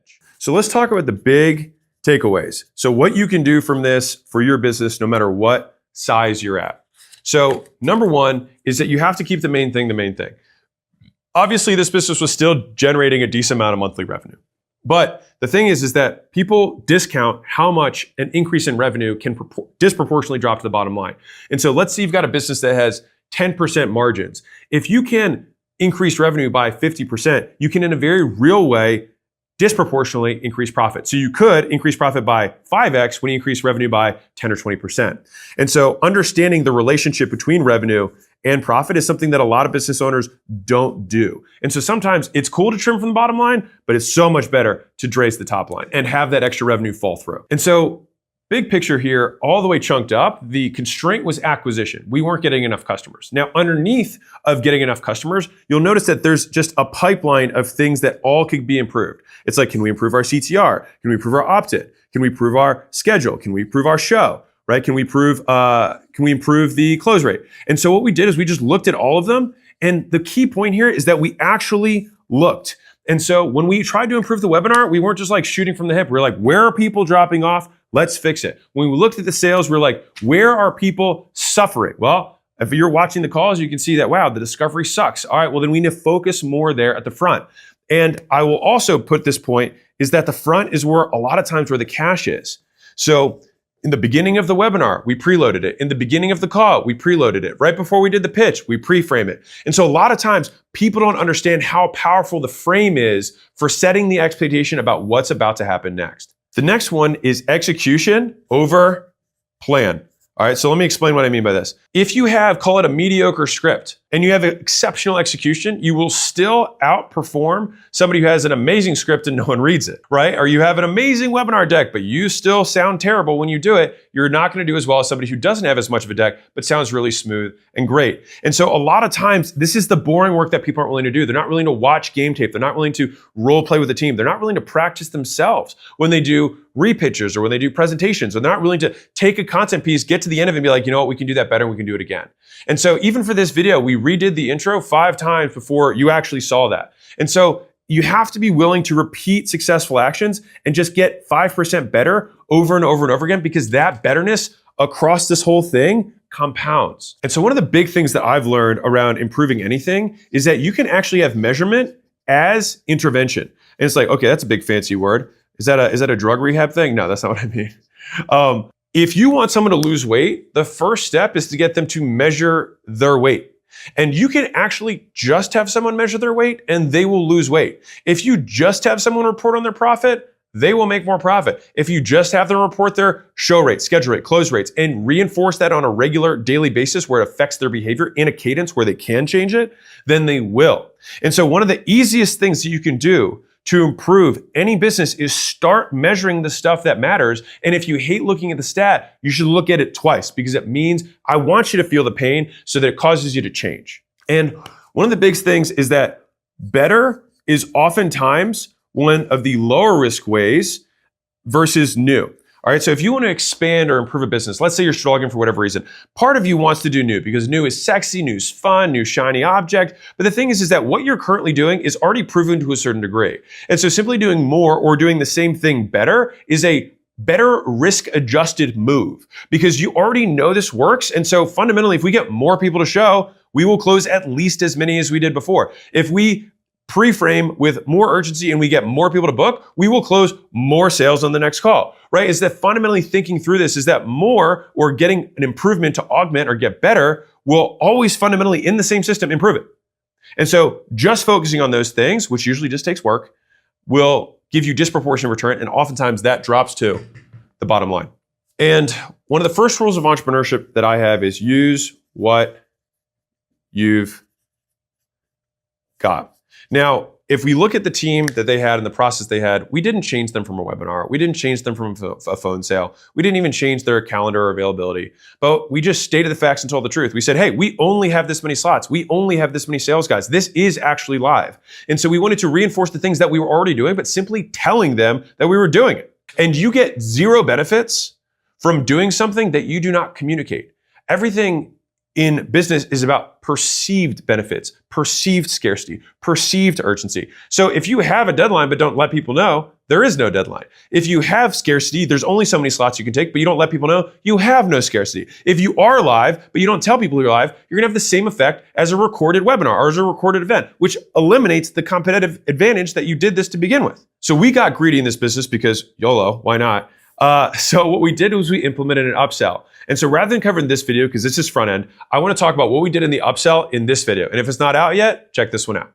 advantage. So let's talk about the big takeaways. So what you can do from this for your business, no matter what size you're at. So number one is that you have to keep the main thing the main thing. Obviously, this business was still generating a decent amount of monthly revenue. But the thing is that people discount how much an increase in revenue can disproportionately drop to the bottom line. And so let's say you've got a business that has 10% margins. If you can increase revenue by 50%, you can in a very real way disproportionately increase profit. So you could increase profit by 5x when you increase revenue by 10 or 20%. And so understanding the relationship between revenue and profit is something that a lot of business owners don't do. And so sometimes it's cool to trim from the bottom line, but it's so much better to raise the top line and have that extra revenue fall through. And so big picture here, all the way chunked up, the constraint was acquisition. We weren't getting enough customers. Now, underneath of getting enough customers, you'll notice that there's just a pipeline of things that all could be improved. It's like, can we improve our CTR? Can we improve our opt-in? Can we improve our schedule? Can we improve our show? Right? Can we improve the close rate? And so what we did is we just looked at all of them. And the key point here is that we actually looked. And so when we tried to improve the webinar, we weren't just like shooting from the hip. We're like, where are people dropping off? Let's fix it. When we looked at the sales, we're like, where are people suffering? Well, if you're watching the calls, you can see that, wow, the discovery sucks. All right, well, then we need to focus more there at the front. And I will also put this point is that the front is where a lot of times where the cash is. So in the beginning of the webinar, we preloaded it. In the beginning of the call, we preloaded it. Right before we did the pitch, we pre-frame it. And so a lot of times people don't understand how powerful the frame is for setting the expectation about what's about to happen next. The next one is execution over plan. All right, so let me explain what I mean by this. If you have, call it a mediocre script, and you have exceptional execution, you will still outperform somebody who has an amazing script and no one reads it, right? Or you have an amazing webinar deck, but you still sound terrible when you do it. You're not going to do as well as somebody who doesn't have as much of a deck, but sounds really smooth and great. And so a lot of times, this is the boring work that people aren't willing to do. They're not willing to watch game tape. They're not willing to role play with the team. They're not willing to practice themselves when they do repitches or when they do presentations. Or they're not willing to take a content piece, get to the end of it and be like, you know what, we can do that better and we can do it again. And so even for this video, we redid the intro 5 times before you actually saw that. And so you have to be willing to repeat successful actions and just get 5% better over and over and over again, because that betterness across this whole thing compounds. And so one of the big things that I've learned around improving anything is that you can actually have measurement as intervention. And it's like, okay, that's a big fancy word. Is that a drug rehab thing? No, that's not what I mean. If you want someone to lose weight, the first step is to get them to measure their weight. And you can actually just have someone measure their weight and they will lose weight. If you just have someone report on their profit, they will make more profit. If you just have them report their show rate, schedule rate, close rates, and reinforce that on a regular daily basis where it affects their behavior in a cadence where they can change it, then they will. And so one of the easiest things that you can do to improve any business is start measuring the stuff that matters. And if you hate looking at the stat, you should look at it twice, because it means I want you to feel the pain so that it causes you to change. And one of the big things is that better is oftentimes one of the lower risk ways versus new. All right, so if you want to expand or improve a business, let's say you're struggling for whatever reason, part of you wants to do new because new is sexy, new is fun, new shiny object. But the thing is that what you're currently doing is already proven to a certain degree. And so simply doing more or doing the same thing better is a better risk-adjusted move, because you already know this works. And so fundamentally, if we get more people to show, we will close at least as many as we did before. If we pre-frame with more urgency and we get more people to book, we will close more sales on the next call, right? Is that fundamentally thinking through this is that more or getting an improvement to augment or get better will always fundamentally in the same system improve it. And so just focusing on those things, which usually just takes work, will give you disproportionate return. And oftentimes that drops to the bottom line. And one of the first rules of entrepreneurship that I have is use what you've got. Now, if we look at the team that they had and the process they had, we didn't change them from a webinar. We didn't change them from a phone sale. We didn't even change their calendar or availability. But we just stated the facts and told the truth. We said, hey, we only have this many slots. We only have this many sales guys. This is actually live. And so we wanted to reinforce the things that we were already doing, but simply telling them that we were doing it. And you get zero benefits from doing something that you do not communicate. Everything in business is about perceived benefits, perceived scarcity, perceived urgency. So if you have a deadline but don't let people know, There is no deadline. If you have scarcity, there's only so many slots you can take, but you don't let people know, you have no scarcity. If you are live, but you don't tell people you're live, you're gonna have the same effect as a recorded webinar or as a recorded event, which eliminates the competitive advantage that you did this to begin with. So we got greedy in this business because YOLO, why not? So what we did was we implemented an upsell. And so rather than covering this video, because this is front end, I wanna talk about what we did in the upsell in this video. And if it's not out yet, check this one out.